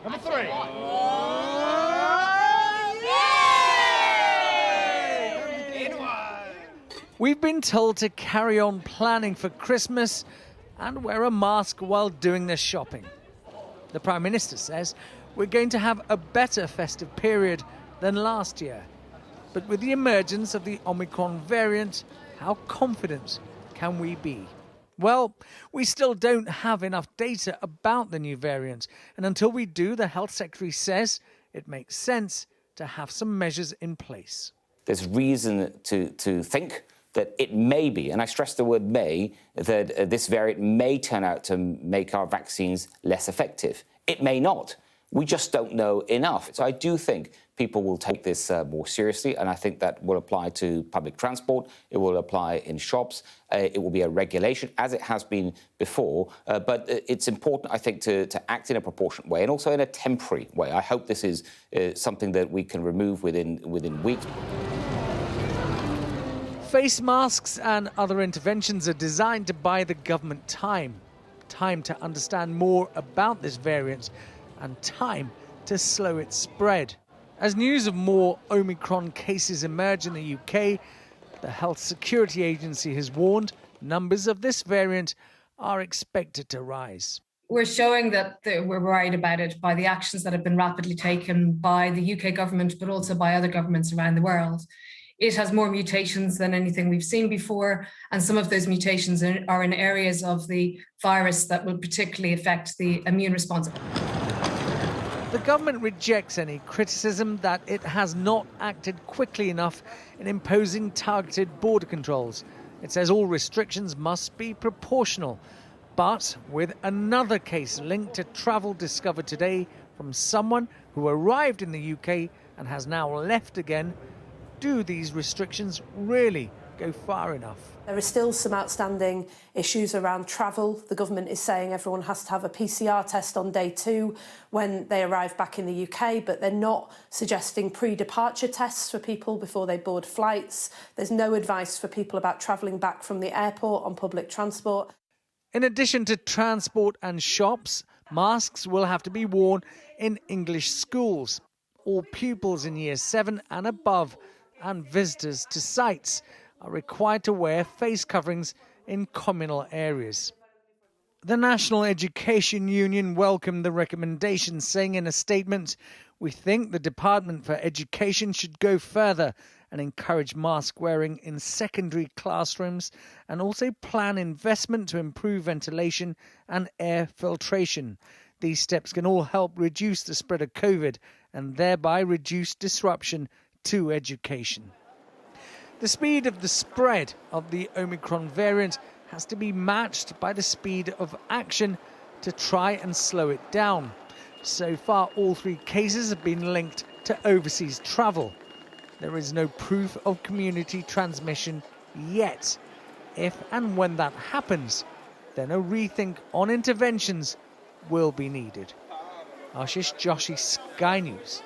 Number 3. We've been told to carry on planning for Christmas and wear a mask while doing the shopping. The Prime Minister says we're going to have a better festive period than last year. But with the emergence of the Omicron variant, how confident can we be? Well, we still don't have enough data about the new variant. And until we do, the Health Secretary says it makes sense to have some measures in place. There's reason to think that it may be, and I stress the word may, that this variant may turn out to make our vaccines less effective. It may not. We just don't know enough. So I do think people will take this more seriously, and I think that will apply to public transport, it will apply in shops, it will be a regulation, as it has been before. But it's important, I think, to act in a proportionate way and also in a temporary way. I hope this is something that we can remove within weeks. Face masks and other interventions are designed to buy the government time to understand more about this variant and time to slow its spread. As news of more Omicron cases emerge in the UK, the Health Security Agency has warned numbers of this variant are expected to rise. We're showing that we're worried about it by the actions that have been rapidly taken by the UK government, but also by other governments around the world. It has more mutations than anything we've seen before, and some of those mutations are in areas of the virus that will particularly affect the immune response. The government rejects any criticism that it has not acted quickly enough in imposing targeted border controls. It says all restrictions must be proportional. But with another case linked to travel discovered today from someone who arrived in the UK and has now left again, do these restrictions really go far enough? There are still some outstanding issues around travel. The government is saying everyone has to have a PCR test on day 2 when they arrive back in the UK, but they're not suggesting pre-departure tests for people before they board flights. There's no advice for people about travelling back from the airport on public transport. In addition to transport and shops, masks will have to be worn in English schools. All pupils in Year 7 and above and visitors to sites are required to wear face coverings in communal areas. The National Education Union welcomed the recommendation, saying in a statement, "We think the Department for Education should go further and encourage mask wearing in secondary classrooms and also plan investment to improve ventilation and air filtration. These steps can all help reduce the spread of COVID and thereby reduce disruption to education." The speed of the spread of the Omicron variant has to be matched by the speed of action to try and slow it down. So far, all 3 cases have been linked to overseas travel. There is no proof of community transmission yet. If and when that happens, then a rethink on interventions will be needed. Ashish Joshi, Sky News.